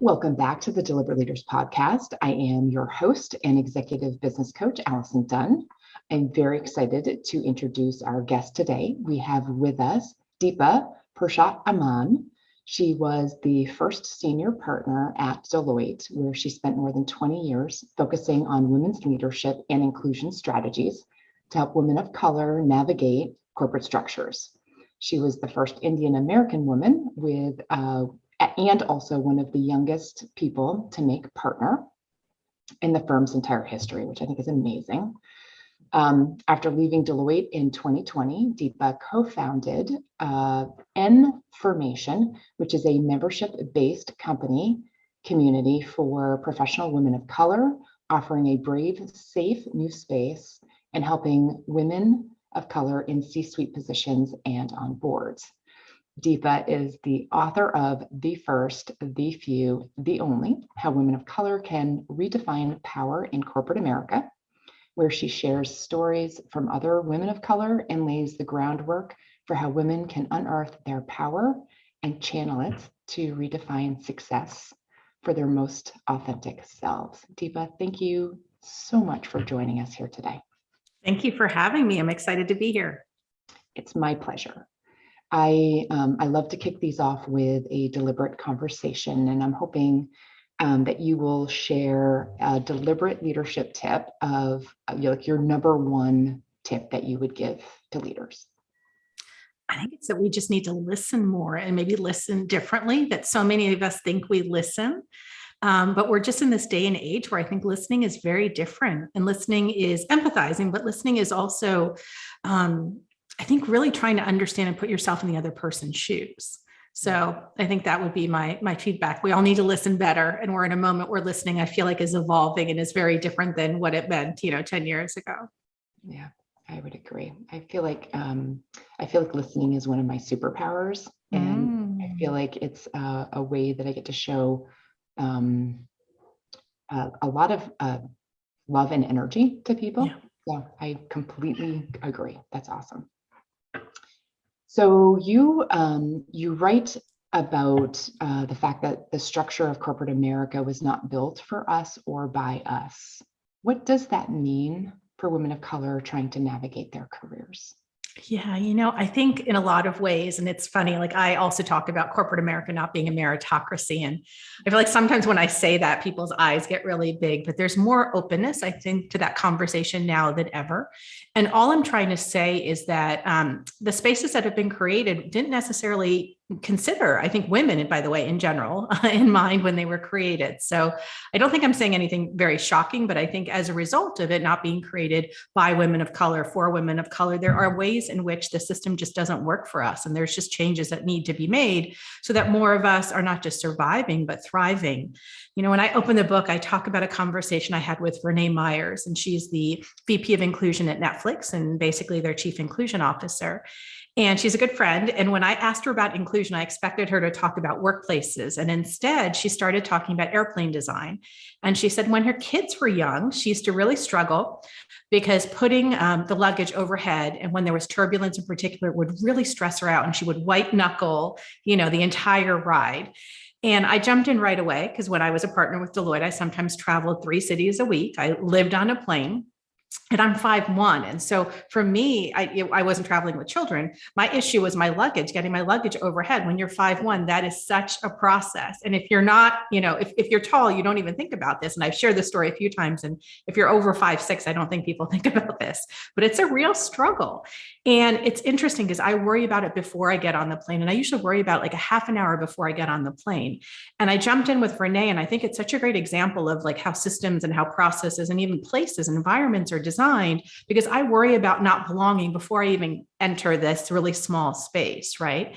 Welcome back to the Deliberate Leaders Podcast. I am your host and executive business coach, Allison Dunn. I'm very excited to introduce our guest today. We have with us Deepa Purushothaman. She was the first senior partner at Deloitte, where she spent more than 20 years focusing on women's leadership and inclusion strategies to help women of color navigate corporate structures. She was the first Indian American woman and also one of the youngest people to make partner in the firm's entire history, which I think is amazing. After leaving Deloitte in 2020, Deepa co-founded N-Formation, which is a membership-based company community for professional women of color, offering a brave, safe new space and helping women of color in C-suite positions and on boards. Deepa is the author of The First, The Few, The Only, How Women of Color Can Redefine Power in Corporate America, where she shares stories from other women of color and lays the groundwork for how women can unearth their power and channel it to redefine success for their most authentic selves. Deepa, thank you so much for joining us here today. Thank you for having me. I'm excited to be here. It's my pleasure. I love to kick these off with a deliberate conversation, and I'm hoping that you will share a deliberate leadership tip of your number one tip that you would give to leaders. I think it's that we just need to listen more and maybe listen differently, that so many of us think we listen. But we're just in this day and age where I think listening is very different, and listening is empathizing, but listening is also I think really trying to understand and put yourself in the other person's shoes. So I think that would be my feedback. We all need to listen better. And we're in a moment where listening, I feel like, is evolving and is very different than what it meant, 10 years ago. Yeah, I would agree. I feel like listening is one of my superpowers. And I feel like it's a way that I get to show a lot of love and energy to people. Yeah. So I completely agree. That's awesome. So you write about the fact that the structure of corporate America was not built for us or by us. What does that mean for women of color trying to navigate their careers? Yeah, I think in a lot of ways, and it's funny, like I also talk about corporate America not being a meritocracy. And I feel like sometimes when I say that, people's eyes get really big, but there's more openness, I think, to that conversation now than ever. And all I'm trying to say is that the spaces that have been created didn't necessarily consider, I think, women, and by the way, in general, in mind when they were created. So I don't think I'm saying anything very shocking, but I think as a result of it not being created by women of color, for women of color, there are ways in which the system just doesn't work for us. And there's just changes that need to be made so that more of us are not just surviving, but thriving. When I open the book, I talk about a conversation I had with Renee Myers, and she's the VP of Inclusion at Netflix and basically their Chief Inclusion Officer. And she's a good friend. And when I asked her about inclusion, I expected her to talk about workplaces. And instead, she started talking about airplane design. And she said when her kids were young, she used to really struggle because putting the luggage overhead, and when there was turbulence in particular, would really stress her out. And she would white knuckle, the entire ride. And I jumped in right away because when I was a partner with Deloitte, I sometimes traveled 3 cities a week. I lived on a plane. And I'm 5'1". And so for me, I wasn't traveling with children. My issue was my luggage, getting my luggage overhead. When you're 5'1", that is such a process. And if you're not, if you're tall, you don't even think about this. And I've shared this story a few times. And if you're over 5'6", I don't think people think about this, but it's a real struggle. And it's interesting because I worry about it before I get on the plane. And I usually worry about like a half an hour before I get on the plane. And I jumped in with Renee, and I think it's such a great example of like how systems and how processes and even places and environments are designed, because I worry about not belonging before I even enter this really small space, right?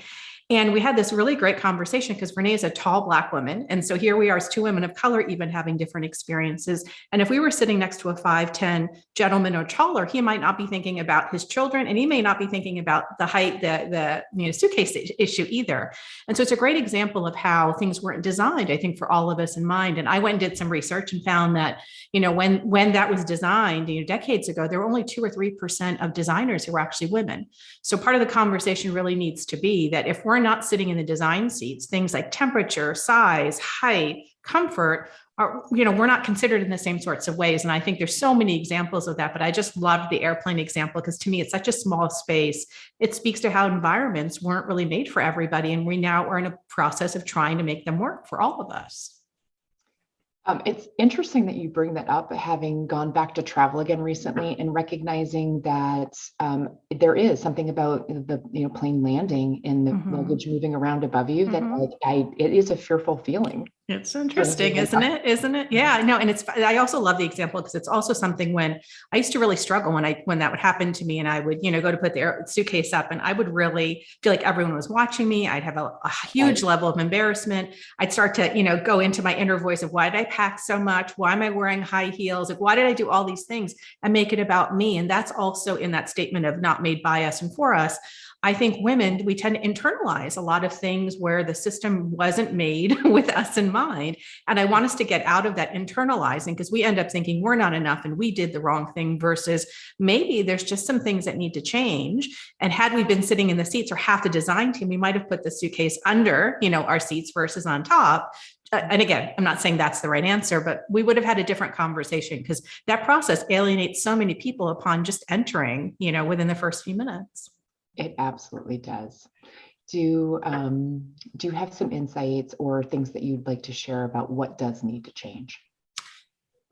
And we had this really great conversation because Renee is a tall Black woman. And so here we are as 2 women of color, even having different experiences. And if we were sitting next to a 5'10" gentleman or taller, he might not be thinking about his children, and he may not be thinking about the height, the suitcase issue either. And so it's a great example of how things weren't designed, I think, for all of us in mind. And I went and did some research and found that, when that was designed, decades ago, there were only 2 or 3% of designers who were actually women. So part of the conversation really needs to be that if we're not sitting in the design seats, things like temperature, size, height, comfort are, we're not considered in the same sorts of ways. And I think there's so many examples of that, but I just loved the airplane example because to me, it's such a small space. It speaks to how environments weren't really made for everybody. And we now are in a process of trying to make them work for all of us. It's interesting that you bring that up, having gone back to travel again recently and recognizing that there is something about the plane landing and the luggage moving around above you that it is a fearful feeling. It's interesting, isn't it? Isn't it? Yeah, no. And I also love the example because it's also something when I used to really struggle when that would happen to me and I would, go to put the suitcase up and I would really feel like everyone was watching me. I'd have a huge level of embarrassment. I'd start to, go into my inner voice of why did I pack so much? Why am I wearing high heels? Like, why did I do all these things and make it about me? And that's also in that statement of not made by us and for us. I think women, we tend to internalize a lot of things where the system wasn't made with us in mind. And I want us to get out of that internalizing because we end up thinking we're not enough and we did the wrong thing versus maybe there's just some things that need to change. And had we been sitting in the seats or half the design team, we might have put the suitcase under, our seats versus on top. And again, I'm not saying that's the right answer, but we would have had a different conversation because that process alienates so many people upon just entering, within the first few minutes. It absolutely does. Do you have some insights or things that you'd like to share about what does need to change?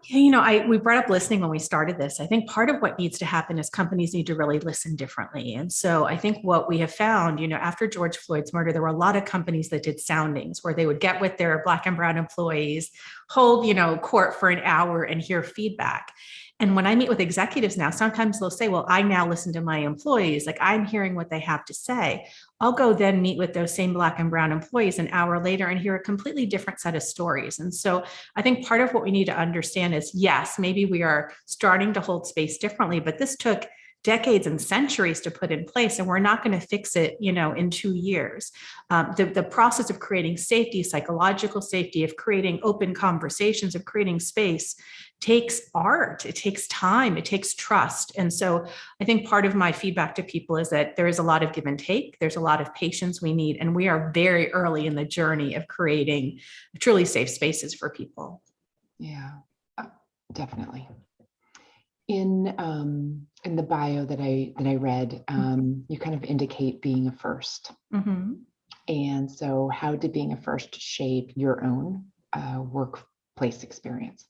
Yeah, we brought up listening when we started this. I think part of what needs to happen is companies need to really listen differently. And so I think what we have found, after George Floyd's murder, there were a lot of companies that did soundings where they would get with their Black and brown employees, hold, court for an hour and hear feedback. And when I meet with executives now, sometimes they'll say, well, I now listen to my employees, like I'm hearing what they have to say. I'll go then meet with those same Black and brown employees an hour later and hear a completely different set of stories. And so I think part of what we need to understand is, yes, maybe we are starting to hold space differently, but this took decades and centuries to put in place, and we're not going to fix it, in 2 years. The process of creating safety, psychological safety, of creating open conversations, of creating space takes art, it takes time, it takes trust. And so I think part of my feedback to people is that there is a lot of give and take. There's a lot of patience we need, and we are very early in the journey of creating truly safe spaces for people. Yeah, definitely. In the bio that I read, you kind of indicate being a first. And so how did being a first shape your own workplace experience?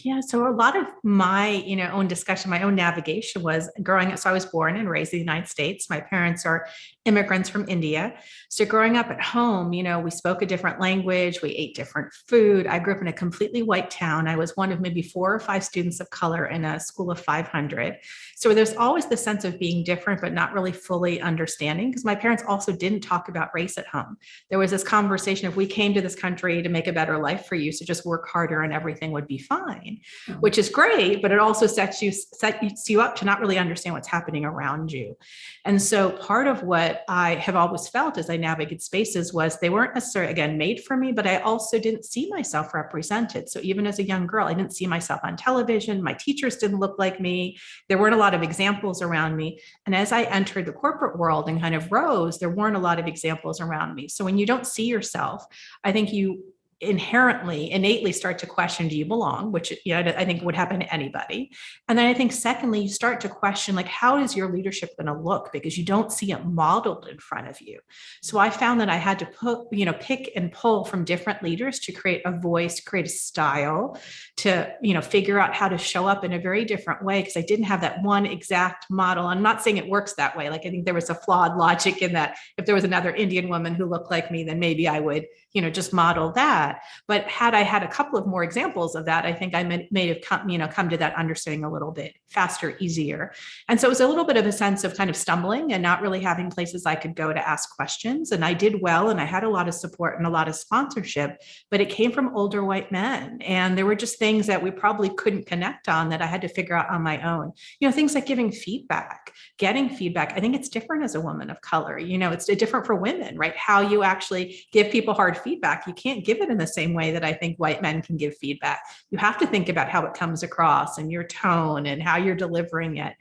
Yeah, so a lot of my, own discussion, my own navigation was growing up. So I was born and raised in the United States. My parents are immigrants from India. So growing up at home, we spoke a different language. We ate different food. I grew up in a completely white town. I was one of maybe 4 or 5 students of color in a school of 500. So there's always the sense of being different, but not really fully understanding, because my parents also didn't talk about race at home. There was this conversation of, we came to this country to make a better life for you, so just work harder and everything would be fine, which is great, but it also sets you up to not really understand what's happening around you. And so part of what I have always felt as I navigate spaces was they weren't necessarily, again, made for me, but I also didn't see myself represented. So even as a young girl, I didn't see myself on television. My teachers didn't look like me. There weren't a lot of examples around me. And as I entered the corporate world and kind of rose, there weren't a lot of examples around me. So when you don't see yourself, I think you innately start to question, do you belong? Which, I think would happen to anybody. And then I think secondly, you start to question, like, how is your leadership going to look? Because you don't see it modeled in front of you. So I found that I had to pick and pull from different leaders to create a voice, create a style, to, figure out how to show up in a very different way, because I didn't have that one exact model. I'm not saying it works that way. Like, I think there was a flawed logic in that if there was another Indian woman who looked like me, then maybe I would, just model that. But had I had a couple of more examples of that, I think I may have come to that understanding a little bit faster, easier. And so it was a little bit of a sense of kind of stumbling and not really having places I could go to ask questions. And I did well, and I had a lot of support and a lot of sponsorship, but it came from older white men. And there were just things that we probably couldn't connect on that I had to figure out on my own. Things like giving feedback, getting feedback. I think it's different as a woman of color. It's different for women, right? How you actually give people hard feedback. You can't give it in the same way that I think white men can give feedback. You have to think about how it comes across and your tone and how you're delivering it,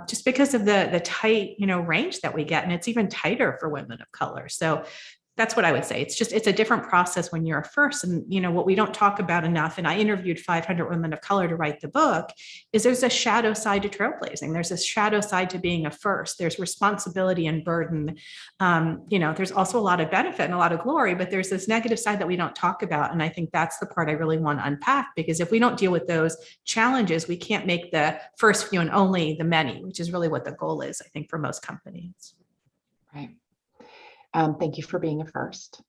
just because of the tight, range that we get. And it's even tighter for women of color. So That's what I would say. It's a different process when you're a first. And, what we don't talk about enough, and I interviewed 500 women of color to write the book, is there's a shadow side to trailblazing. There's a shadow side to being a first. There's responsibility and burden. There's also a lot of benefit and a lot of glory, but there's this negative side that we don't talk about. And I think that's the part I really want to unpack, because if we don't deal with those challenges, we can't make the first few and only the many, which is really what the goal is, I think, for most companies. Right. Thank you for being a first,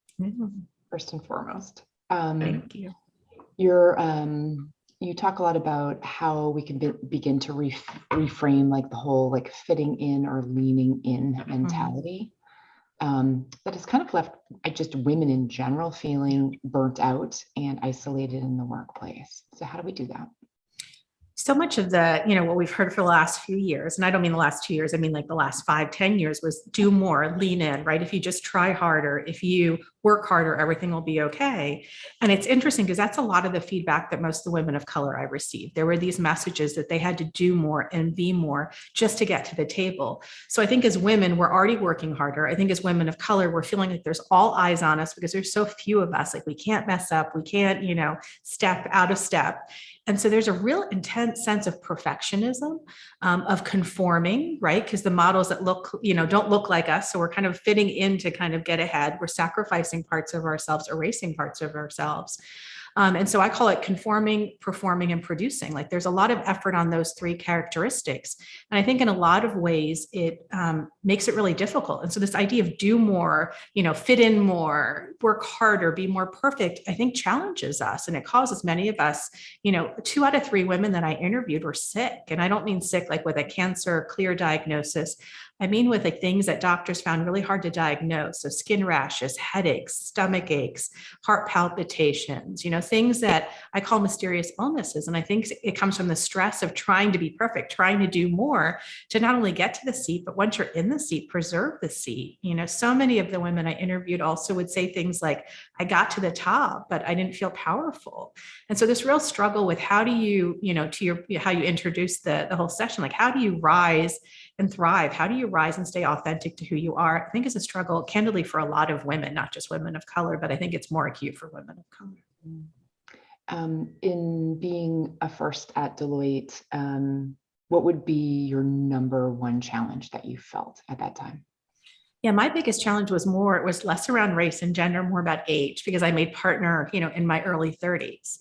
first and foremost. Thank you. You talk a lot about how we can begin to reframe like the whole like fitting in or leaning in mentality. That has kind of left just women in general feeling burnt out and isolated in the workplace. So how do we do that? So much of the, what we've heard for the last few years, and I don't mean the last 2 years, I mean like the last 5-10 years, was do more, lean in, right? If you just try harder, if you work harder, everything will be okay. And it's interesting because that's a lot of the feedback that most of the women of color I received. There were these messages that they had to do more and be more just to get to the table. So I think as women, we're already working harder. I think as women of color, we're feeling like there's all eyes on us because there's so few of us. Like we can't mess up. We can't, step out of step. And so there's a real intense sense of perfectionism, of conforming, right? Because the models that don't look like us. So we're kind of fitting in to kind of get ahead. We're sacrificing parts of ourselves, erasing parts of ourselves. And so I call it conforming, performing, and producing. Like there's a lot of effort on those three characteristics. And I think in a lot of ways, it makes it really difficult. And so this idea of do more, fit in more, work harder, be more perfect, I think challenges us. And it causes many of us, 2 out of 3 women that I interviewed were sick. And I don't mean sick like with a cancer clear diagnosis. I mean with like things that doctors found really hard to diagnose. So skin rashes, headaches, stomach aches, heart palpitations, things that I call mysterious illnesses. And I think it comes from the stress of trying to be perfect, trying to do more to not only get to the seat, but once you're in the seat, preserve the seat. So many of the women I interviewed also would say things like, I got to the top, but I didn't feel powerful. And so this real struggle with how do you, how you introduce the whole session, like how do you rise and thrive? How do you rise and stay authentic to who you are? I think is a struggle, candidly, for a lot of women, not just women of color, but I think it's more acute for women of color. In being a first at Deloitte, what would be your number one challenge that you felt at that time? Yeah, my biggest challenge was less around race and gender, more about age, because I made partner, in my early 30s.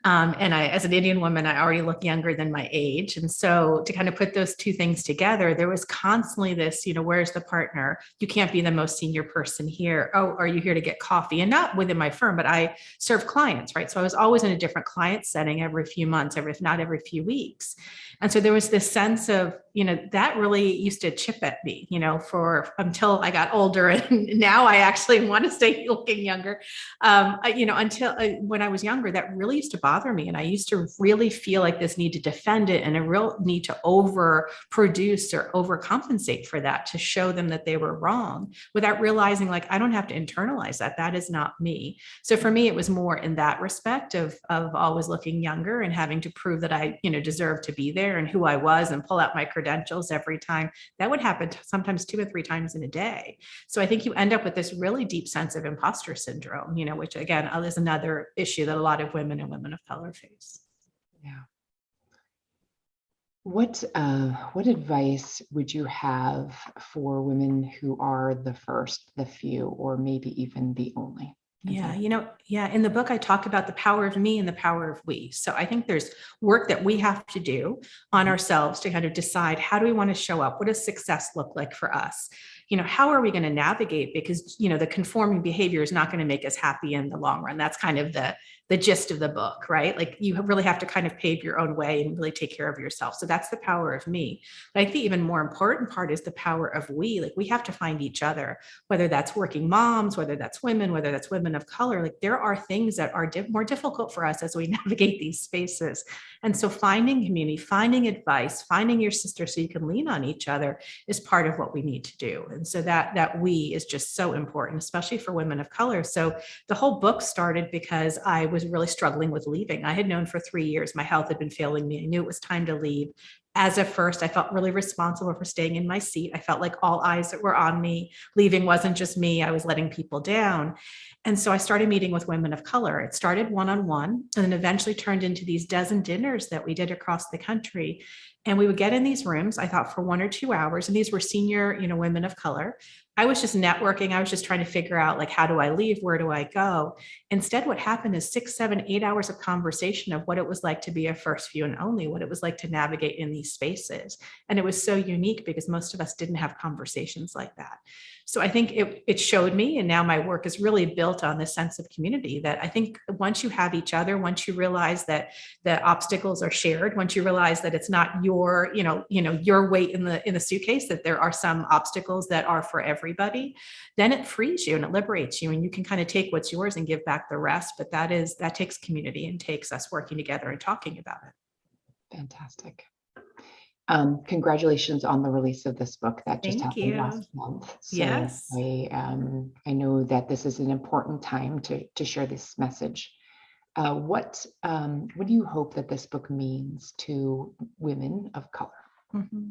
And as an Indian woman, I already look younger than my age. And so to kind of put those two things together, there was constantly this, where's the partner? You can't be the most senior person here. Oh, are you here to get coffee? And not within my firm, but I serve clients, right? So I was always in a different client setting every few months, if not every few weeks. And so there was this sense of, that really used to chip at me, until I got older. And now I actually want to stay looking younger. Until when I was younger, that really used to bother me. And I used to really feel like this need to defend it and a real need to overproduce or overcompensate for that, to show them that they were wrong, without realizing like, I don't have to internalize that. That is not me. So for me, it was more in that respect of always looking younger and having to prove that I, deserved to be there and who I was and pull out my credentials every time. That would happen sometimes 2 or 3 times in a day. So I think you end up with this really deep sense of imposter syndrome, which again, is another issue that a lot of women and women of color face. Yeah. What advice would you have for women who are the first, the few, or maybe even the only? Yeah, in the book, I talk about the power of me and the power of we. So I think there's work that we have to do on ourselves to kind of decide, how do we want to show up? What does success look like for us? How are we going to navigate? Because, the conforming behavior is not going to make us happy in the long run. That's kind of the gist of the book, right? Like you really have to kind of pave your own way and really take care of yourself. So that's the power of me. But I think the even more important part is the power of we. Like we have to find each other, whether that's working moms, whether that's women, whether that's women of color. Like there are things that are more difficult for us as we navigate these spaces. And so finding community, finding advice, finding your sister so you can lean on each other is part of what we need to do. And so that we is just so important, especially for women of color. So the whole book started because I was really struggling with leaving. I had known for 3 years my health had been failing me. I knew it was time to leave. as a first, I felt really responsible for staying in my seat. I felt like all eyes that were on me, leaving wasn't just me. I was letting people down. And so I started meeting with women of color. It started one-on-one and then eventually turned into these dozen dinners that we did across the country. And we would get in these rooms, I thought for 1 or 2 hours, and these were senior, women of color. I was just networking. I was just trying to figure out, like, how do I leave? Where do I go? Instead, what happened is 6, 7, 8 hours of conversation of what it was like to be a first view and only, what it was like to navigate in these spaces. And it was so unique because most of us didn't have conversations like that. So I think it showed me, and now my work is really built on this sense of community, that I think once you have each other, once you realize that the obstacles are shared, once you realize that it's not your, your weight in the suitcase, that there are some obstacles that are for everybody, then it frees you and it liberates you, and you can kind of take what's yours and give back the rest. But that takes community and takes us working together and talking about it. Fantastic. Congratulations on the release of this book that just Thank happened you. last month. So Yes. I know that this is an important time to share this message. What do you hope that this book means to women of color? Mm-hmm.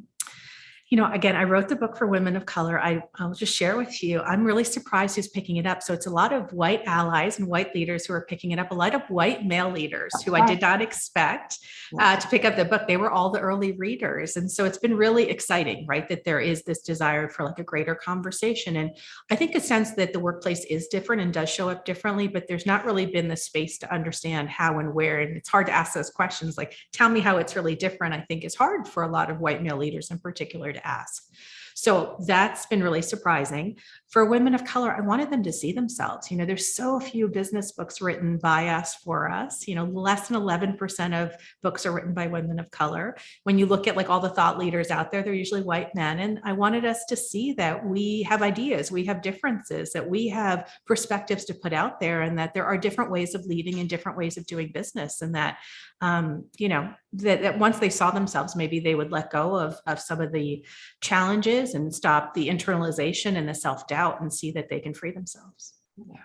Again, I wrote the book for women of color. I'll just share with you, I'm really surprised who's picking it up. So it's a lot of white allies and white leaders who are picking it up, a lot of white male leaders who I did not expect to pick up the book. They were all the early readers. And so it's been really exciting, right? That there is this desire for like a greater conversation. And I think a sense that the workplace is different and does show up differently, but there's not really been the space to understand how and where. And it's hard to ask those questions, like, tell me how it's really different. I think is hard for a lot of white male leaders in particular to ask. So that's been really surprising. For women of color, I wanted them to see themselves. There's so few business books written by us for us. Less than 11% of books are written by women of color. When you look at like all the thought leaders out there, they're usually white men. And I wanted us to see that we have ideas, we have differences, that we have perspectives to put out there, and that there are different ways of leading and different ways of doing business. And that, that once they saw themselves, maybe they would let go of some of the challenges and stop the internalization and the self-doubt and see that they can free themselves. Yeah.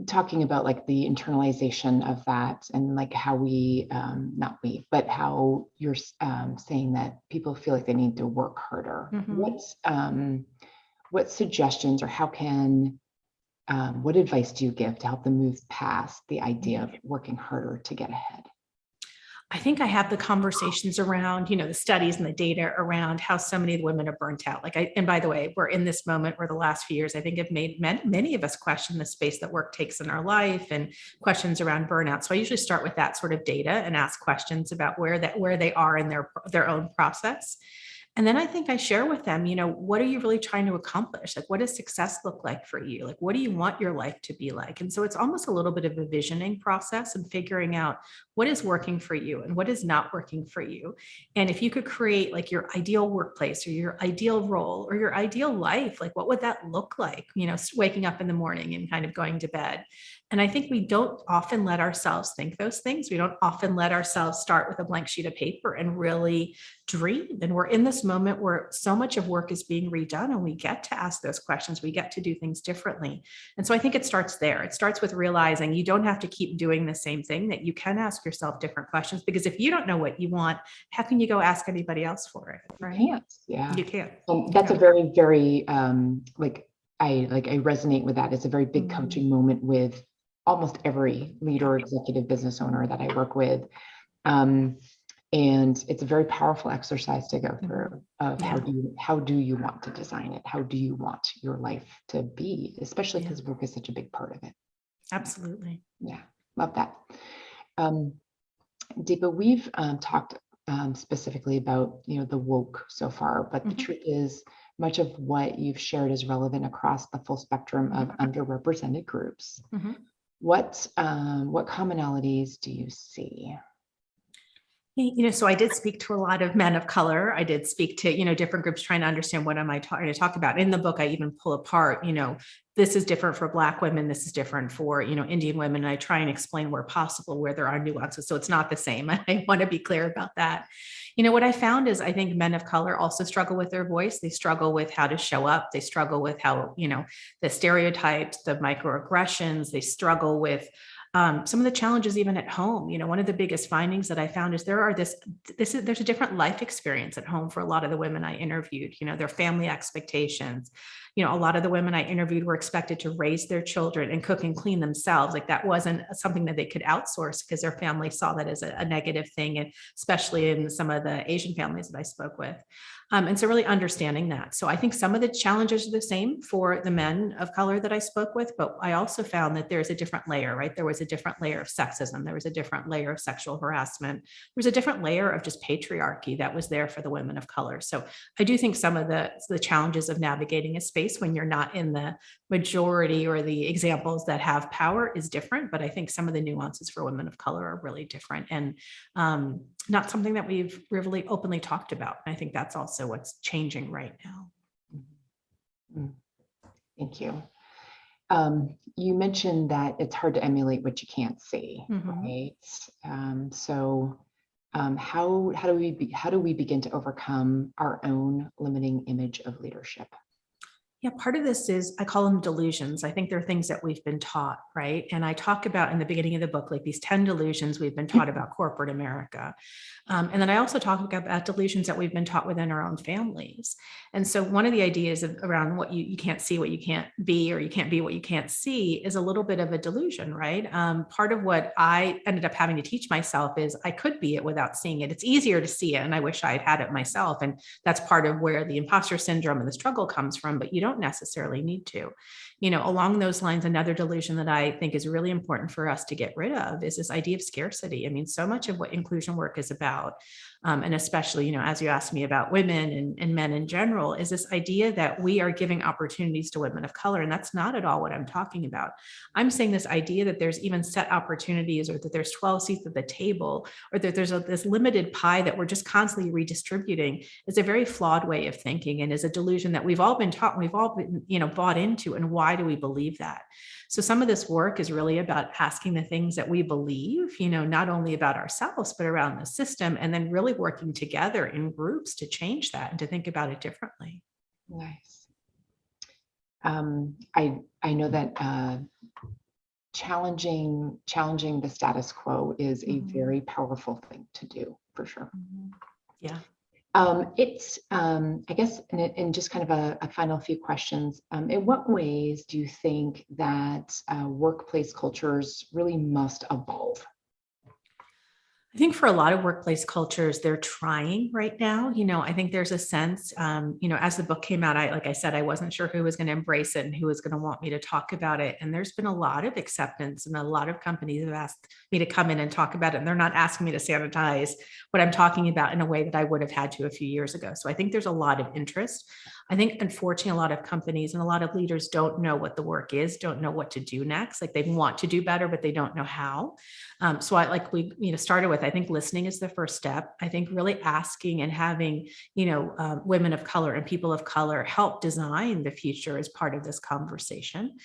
Talking about like the internalization of that, and like how we, not we, but how you're saying that people feel like they need to work harder. Mm-hmm. What suggestions, or how can, what advice do you give to help them move past the idea of working harder to get ahead? I think I have the conversations around, the studies and the data around how so many of the women are burnt out. And by the way, we're in this moment where the last few years, I think have made many of us question the space that work takes in our life, and questions around burnout. So I usually start with that sort of data and ask questions about where they are in their own process. And then I think I share with them, what are you really trying to accomplish? Like, what does success look like for you? Like, what do you want your life to be like? And so it's almost a little bit of a visioning process and figuring out what is working for you and what is not working for you. And if you could create like your ideal workplace or your ideal role or your ideal life, like what would that look like? Waking up in the morning and kind of going to bed. And I think we don't often let ourselves think those things. We don't often let ourselves start with a blank sheet of paper and really dream. And we're in this moment where so much of work is being redone, and we get to ask those questions. We get to do things differently. And so I think it starts there. It starts with realizing you don't have to keep doing the same thing, that you can ask yourself different questions, because if you don't know what you want, how can you go ask anybody else for it? Right? You can't. Yeah. You can't. That's a very, very, I resonate with that. It's a very big coaching moment with almost every leader or executive business owner that I work with. And it's a very powerful exercise to go through of how do you want to design it? How do you want your life to be, especially because work is such a big part of it. Absolutely. Yeah, love that. Deepa, we've talked specifically about, the woke so far, but the truth is much of what you've shared is relevant across the full spectrum of underrepresented groups. What commonalities do you see? So I did speak to a lot of men of color. I did speak to, different groups trying to understand what am I trying to talk about. In the book, I even pull apart, this is different for Black women. This is different for, Indian women. And I try and explain where possible, where there are nuances. So it's not the same. I want to be clear about that. What I found is I think men of color also struggle with their voice. They struggle with how to show up. They struggle with how, the stereotypes, the microaggressions, they struggle with Some of the challenges even at home. One of the biggest findings that I found is there's a different life experience at home for a lot of the women I interviewed. Their family expectations. A lot of the women I interviewed were expected to raise their children and cook and clean themselves. Like that wasn't something that they could outsource because their family saw that as a negative thing, and especially in some of the Asian families that I spoke with. And so really understanding that. So I think some of the challenges are the same for the men of color that I spoke with, but I also found that there's a different layer, right? There was a different layer of sexism. There was a different layer of sexual harassment. There was a different layer of just patriarchy that was there for the women of color. So I do think some of the challenges of navigating a space when you're not in the majority or the examples that have power is different, but I think some of the nuances for women of color are really different and not something that we've really openly talked about. And I think that's also what's changing right now. Thank you. You mentioned that it's hard to emulate what you can't see, right? So how do we begin to overcome our own limiting image of leadership? Yeah, part of this is, I call them delusions. I think they're things that we've been taught, right? And I talk about in the beginning of the book, like these 10 delusions we've been taught about corporate America. And then I also talk about delusions that we've been taught within our own families. And so one of the ideas around what you can't see, what you can't be, or you can't be what you can't see is a little bit of a delusion, right? Part of what I ended up having to teach myself is I could be it without seeing it. It's easier to see it. And I wish I had had it myself. And that's part of where the imposter syndrome and the struggle comes from, but you don't necessarily need to. Along those lines, another delusion that I think is really important for us to get rid of is this idea of scarcity. I mean, so much of what inclusion work is about, and especially, as you asked me about women and men in general, is this idea that we are giving opportunities to women of color. And that's not at all what I'm talking about. I'm saying this idea that there's even set opportunities, or that there's 12 seats at the table, or that there's this limited pie that we're just constantly redistributing is a very flawed way of thinking, and is a delusion that we've all been taught, and we've all been, bought into. And why do we believe that? So some of this work is really about asking the things that we believe, not only about ourselves, but around the system, and then really working together in groups to change that and to think about it differently. Nice. I know that challenging the status quo is a very powerful thing to do, for sure. Yeah. It's, I guess, and just kind of a final few questions. In what ways do you think that workplace cultures really must evolve? I think for a lot of workplace cultures, they're trying right now. I think there's a sense, as the book came out, like I said, I wasn't sure who was going to embrace it and who was going to want me to talk about it. And there's been a lot of acceptance, and a lot of companies have asked me to come in and talk about it. And they're not asking me to sanitize what I'm talking about in a way that I would have had to a few years ago. So I think there's a lot of interest. I think, unfortunately, a lot of companies and a lot of leaders don't know what the work is, don't know what to do next. Like, they want to do better, but they don't know how. So we started with, I think listening is the first step. I think really asking and having, women of color and people of color help design the future as part of this conversation.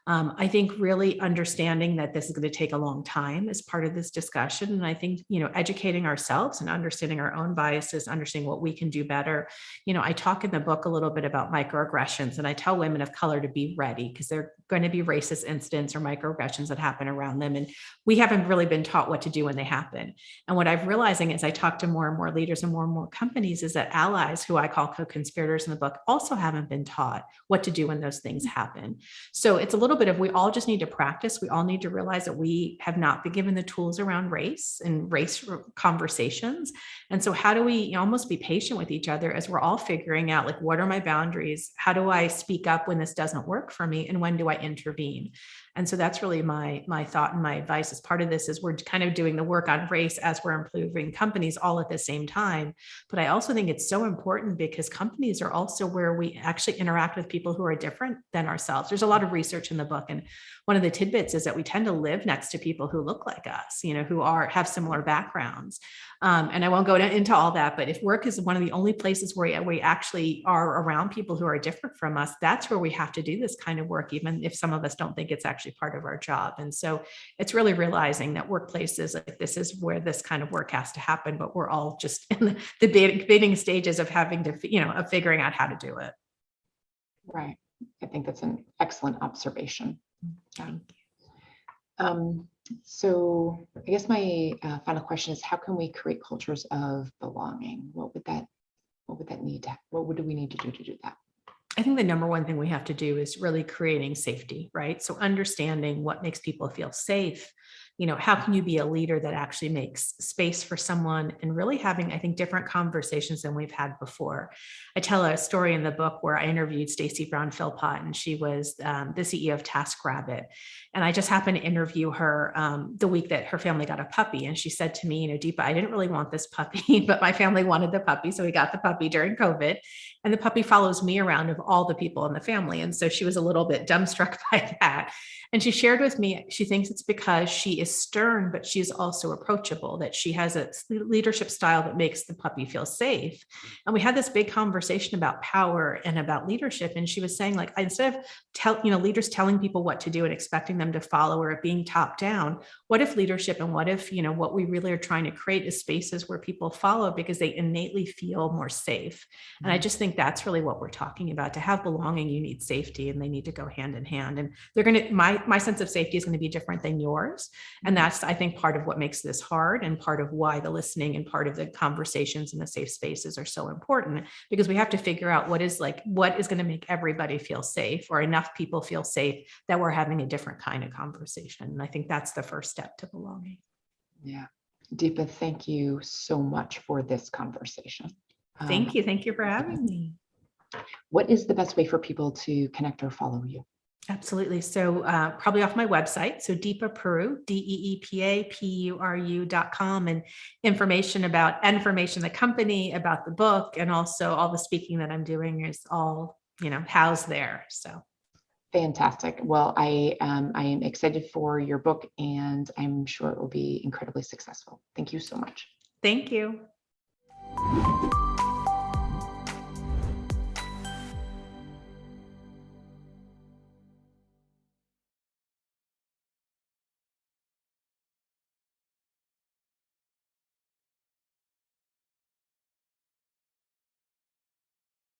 I think really understanding that this is going to take a long time as part of this discussion. And I think, educating ourselves and understanding our own biases, understanding what we can do better. I talk in the book a little bit about microaggressions, and I tell women of color to be ready, because they're going to be racist incidents or microaggressions that happen around them. And we haven't really been taught what to do when they happen. And what I'm realizing as I talk to more and more leaders and more companies is that allies, who I call co-conspirators in the book, also haven't been taught what to do when those things happen. So it's a little bit of, we all just need to practice. We all need to realize that we have not been given the tools around race and race conversations. And so how do we almost be patient with each other as we're all figuring out, like, what are my boundaries? How do I speak up when this doesn't work for me? And when do I intervene? And so that's really my thought and my advice as part of this, is we're kind of doing the work on race as we're improving companies all at the same time. But I also think it's so important, because companies are also where we actually interact with people who are different than ourselves. There's a lot of research in the book, and one of the tidbits is that we tend to live next to people who look like us, who have similar backgrounds. And I won't go into all that, but if work is one of the only places where we actually are around people who are different from us, that's where we have to do this kind of work, even if some of us don't think it's actually part of our job. And so it's really realizing that workplaces, like, this is where this kind of work has to happen, but we're all just in the beginning stages of having to, of figuring out how to do it. Right. I think that's an excellent observation. So I guess my final question is, how can we create cultures of belonging? What would do we need to do that? I think the number one thing we have to do is really creating safety, right? So understanding what makes people feel safe. How can you be a leader that actually makes space for someone, and really having, I think, different conversations than we've had before. I tell a story in the book where I interviewed Stacey Brown Philpott, and she was the CEO of TaskRabbit. And I just happened to interview her the week that her family got a puppy. And she said to me, Deepa, I didn't really want this puppy, but my family wanted the puppy. So we got the puppy during COVID. And the puppy follows me around of all the people in the family. And so she was a little bit dumbstruck by that. And she shared with me, she thinks it's because she is stern, but she's also approachable, that she has a leadership style that makes the puppy feel safe. And we had this big conversation about power and about leadership. And she was saying, like, instead of leaders telling people what to do and expecting them to follow, or it being top down, what if leadership and what if, what we really are trying to create is spaces where people follow because they innately feel more safe. And I just think that's really what we're talking about. To have belonging, you need safety, and they need to go hand in hand. And they're going to, my sense of safety is going to be different than yours. And that's, I think, part of what makes this hard, and part of why the listening and part of the conversations in the safe spaces are so important, because we have to figure out what is going to make everybody feel safe, or enough people feel safe that we're having a different kind of conversation. And I think that's the first step to belonging. Yeah. Deepa, thank you so much for this conversation. Thank you. Thank you for having me. What is the best way for people to connect or follow you? Absolutely. So probably off my website. So Deepa Puru, DeepaPuru.com, and information the company, about the book, and also all the speaking that I'm doing is all, housed there. So. Fantastic. Well, I am excited for your book, and I'm sure it will be incredibly successful. Thank you so much. Thank you.